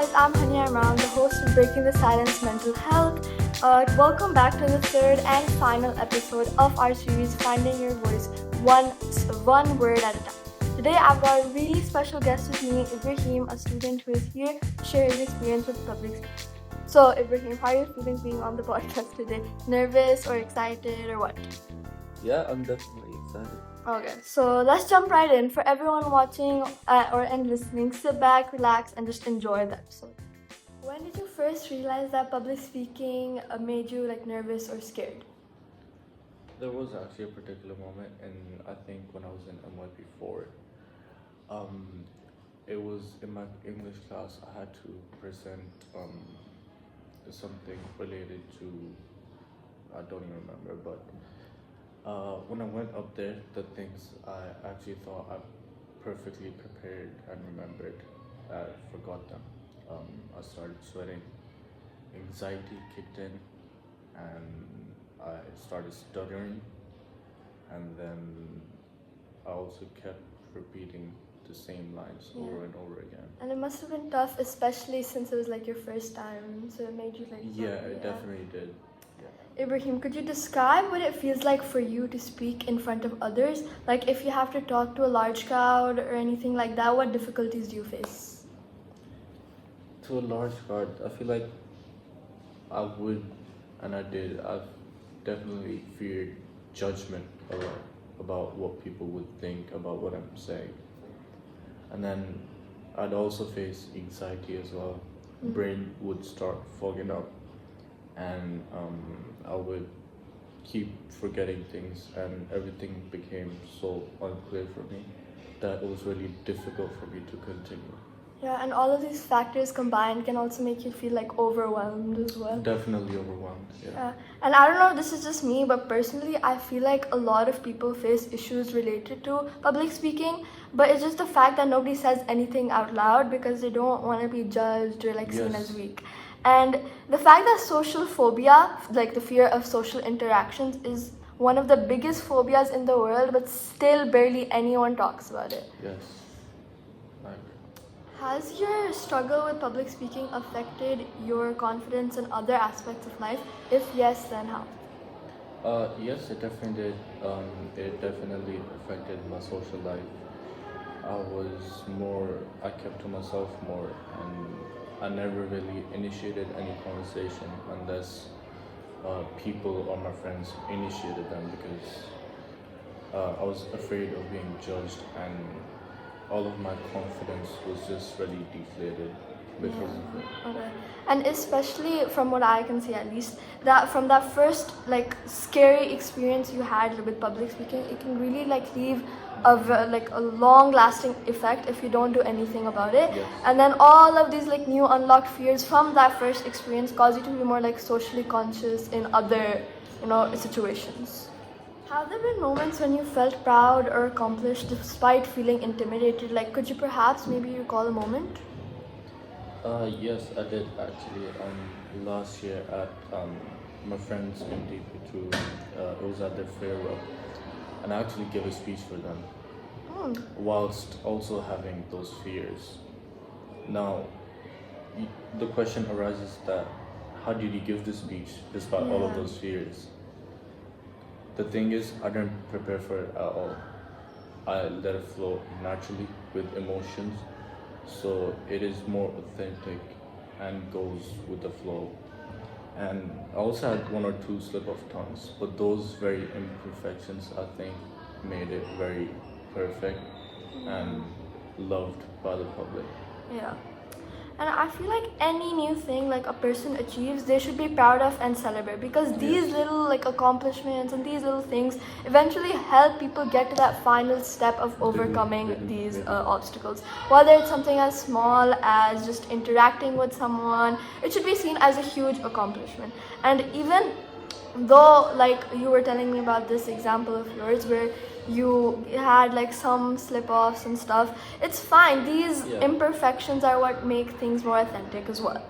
guys, I'm Hania Imran, the host of Breaking the Silence Mental Health. Welcome back to the third and final episode of our series, Finding Your Voice, one word at a time. Today, I've got a really special guest with me, Ibrahim, a student who is here to share his experience with public speaking. So, Ibrahim, how are you feeling being on the podcast today? Nervous or excited or what? Yeah, I'm definitely excited. Okay, so let's jump right in. For everyone watching and listening, sit back, relax, and just enjoy the episode. When did you first realize that public speaking made you nervous or scared? There was actually a particular moment, and I think when I was in NYP4, it was in my English class. I had to present something related to, I don't even remember, but when I went up there, the things I actually thought I perfectly prepared and remembered, I forgot them. I started sweating, anxiety kicked in, and I started stuttering, and then I also kept repeating the same lines over and over again. And it must have been tough, especially since it was your first time, so it made you Yeah, it definitely did. Ibrahim, could you describe what it feels like for you to speak in front of others? Like if you have to talk to a large crowd or anything like that, what difficulties do you face? To a large crowd, I feel like I would, and I did, I've definitely feared judgment a lot about what people would think about what I'm saying. And then I'd also face anxiety as well. Brain would start fogging up, and I would keep forgetting things, and everything became so unclear for me that it was really difficult for me to continue. Yeah, and all of these factors combined can also make you feel overwhelmed as well. Definitely overwhelmed, yeah. And I don't know if this is just me, but personally, I feel like a lot of people face issues related to public speaking, but it's just the fact that nobody says anything out loud because they don't want to be judged or seen as weak. And the fact that social phobia, the fear of social interactions, is one of the biggest phobias in the world, but still barely anyone talks about it. Yes. Has your struggle with public speaking affected your confidence in other aspects of life? If yes, then how? Yes, it definitely did. It definitely affected my social life. I kept to myself more, and I never really initiated any conversation unless people or my friends initiated them, because I was afraid of being judged, and all of my confidence was just really deflated because of it. Okay. And especially from what I can see, at least, that from that first scary experience you had with public speaking, it can really leave a long lasting effect if you don't do anything about it. Yes. And then all of these new unlocked fears from that first experience cause you to be more socially conscious in other situations. Have there been moments when you felt proud or accomplished despite feeling intimidated? Could you perhaps maybe recall a moment? Yes, I did actually. Last year at my friends in DP2, it was at their farewell, and I actually gave a speech for them, whilst also having those fears. Now, the question arises that how did you give the speech despite all of those fears? The thing is, I didn't prepare for it at all. I let it flow naturally with emotions, so it is more authentic and goes with the flow. And I also had one or two slip of tongues, but those very imperfections, I think, made it very perfect and loved by the public. Yeah. And I feel like any new thing a person achieves, they should be proud of and celebrate, because these little accomplishments and these little things eventually help people get to that final step of overcoming these obstacles. Whether it's something as small as just interacting with someone, it should be seen as a huge accomplishment. And even though you were telling me about this example of yours where you had some slip-offs and stuff, it's fine. These imperfections are what make things more authentic as well,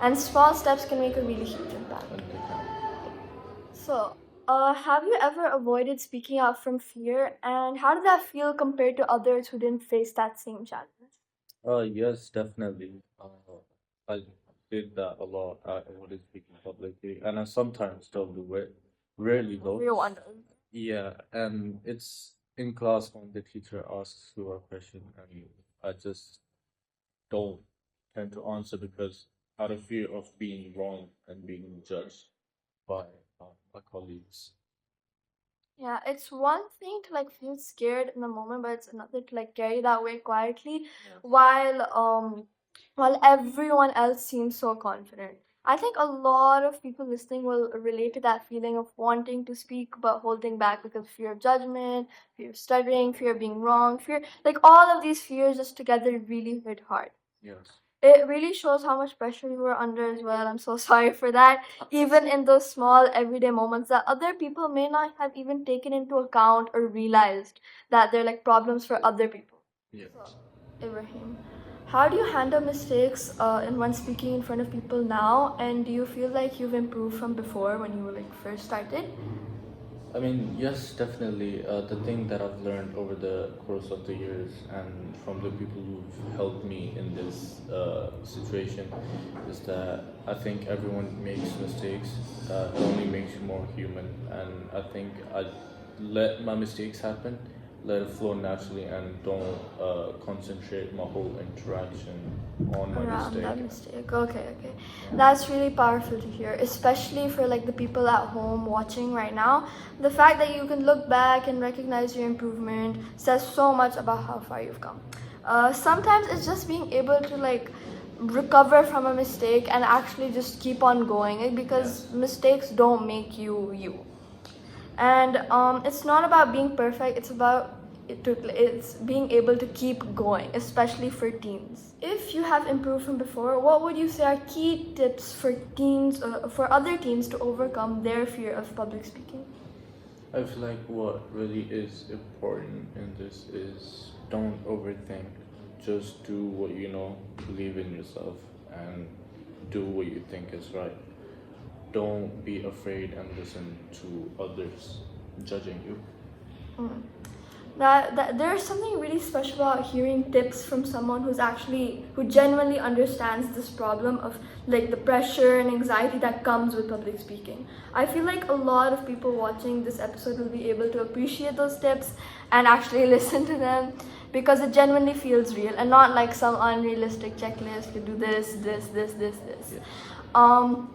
and small steps can make a really huge impact. So have you ever avoided speaking out from fear, and how did that feel compared to others who didn't face that same challenge? Yes, definitely. I did that a lot. I avoided speaking publicly, and I sometimes still do it. Rarely though. Everyone. Yeah, and it's in class when the teacher asks you a question, and I just don't tend to answer because out of fear of being wrong and being judged by my colleagues. Yeah, it's one thing to like feel scared in the moment, but it's another to like carry that weight quietly Yeah. while everyone else seems so confident. I think a lot of people listening will relate to that feeling of wanting to speak but holding back because of fear of judgment, fear of stuttering, fear of being wrong, fear like all of these fears just together really hit hard. Yes. It really shows how much pressure you were under as well. I'm so sorry for that. Even in those small everyday moments that other people may not have even taken into account or realized that they're like problems for other people. Yes. So, Ibrahim, how do you handle mistakes in when speaking in front of people now? And do you feel like you've improved from before when you were like first started? I mean, yes, definitely. The thing that I've learned over the course of the years and from the people who've helped me in this situation is that I think everyone makes mistakes. It only makes you more human. And I think I let my mistakes happen, let it flow naturally, and don't concentrate my whole interaction on my Around that mistake. mistake. Okay. That's really powerful to hear, especially for like the people at home watching right now. The fact that you can look back and recognize your improvement says so much about how far you've come. Sometimes it's just being able to like recover from a mistake and actually just keep on going because mistakes don't make you. And it's not about being perfect, it's being able to keep going, especially for teens. If you have improved from before, what would you say are key tips for teens, for other teens to overcome their fear of public speaking? I feel like what really is important in this is don't overthink. Just do what you know, believe in yourself, and do what you think is right. Don't be afraid and listen to others judging you. Mm. That there's something really special about hearing tips from someone who genuinely understands this problem of like the pressure and anxiety that comes with public speaking. I feel like a lot of people watching this episode will be able to appreciate those tips and actually listen to them because it genuinely feels real and not like some unrealistic checklist. You do this. Yeah. um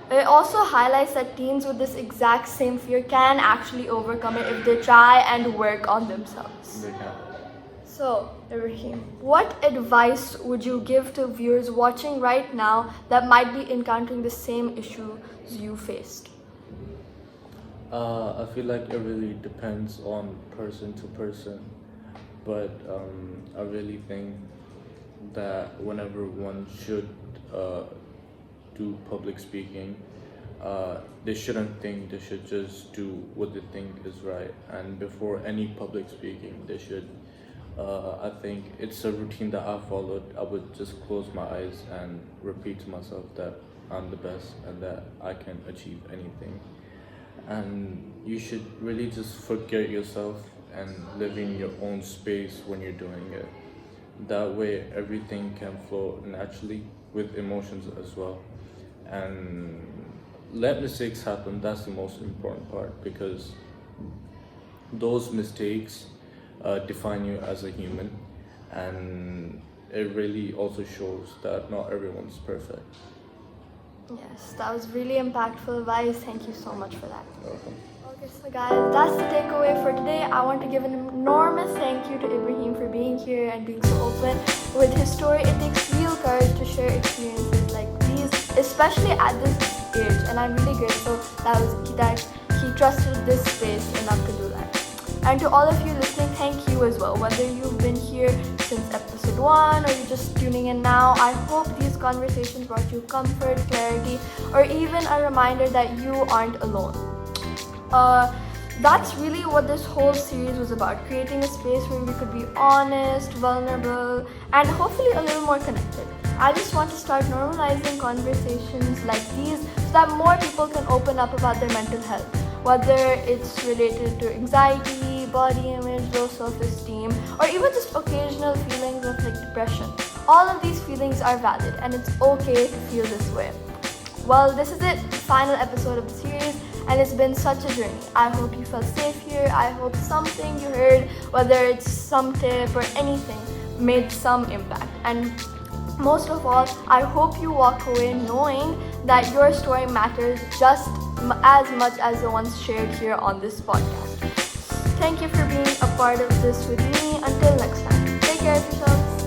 it also highlights that teens with this exact same fear can actually overcome it if they try and work on themselves. They can. So, Ibrahim, what advice would you give to viewers watching right now that might be encountering the same issues you faced? I feel like it really depends on person to person, but I really think that whenever one should uh, do public speaking, they shouldn't think, they should just do what they think is right. And before any public speaking, they should, I think it's a routine that I followed. I would just close my eyes and repeat to myself that I'm the best and that I can achieve anything. And you should really just forget yourself and live in your own space when you're doing it. That way, everything can flow naturally with emotions as well. And let mistakes happen, that's the most important part because those mistakes define you as a human, and it really also shows that not everyone's perfect. Yes, that was really impactful advice. Thank you so much for that. You're welcome. Okay, so guys, that's the takeaway for today. I want to give an enormous thank you to Ibrahim for being here and being so open with his story. It takes real courage to share experiences like these, especially at this age. And I'm really grateful that he trusted this space enough to do that. And to all of you listening, thank you as well. Whether you've been here since episode 1 or you're just tuning in now, I hope these conversations brought you comfort, clarity, or even a reminder that you aren't alone. That's really what this whole series was about, creating a space where we could be honest, vulnerable, and hopefully a little more connected. I just want to start normalizing conversations like these so that more people can open up about their mental health, whether it's related to anxiety, body image, low self-esteem, or even just occasional feelings of like depression. All of these feelings are valid and it's okay to feel this way. Well, this is it, final episode of the series, and it's been such a journey. I hope you felt safe here. I hope something you heard, whether it's some tip or anything, made some impact. And most of all, I hope you walk away knowing that your story matters just as much as the ones shared here on this podcast. Thank you for being a part of this with me. Until next time, take care of yourselves.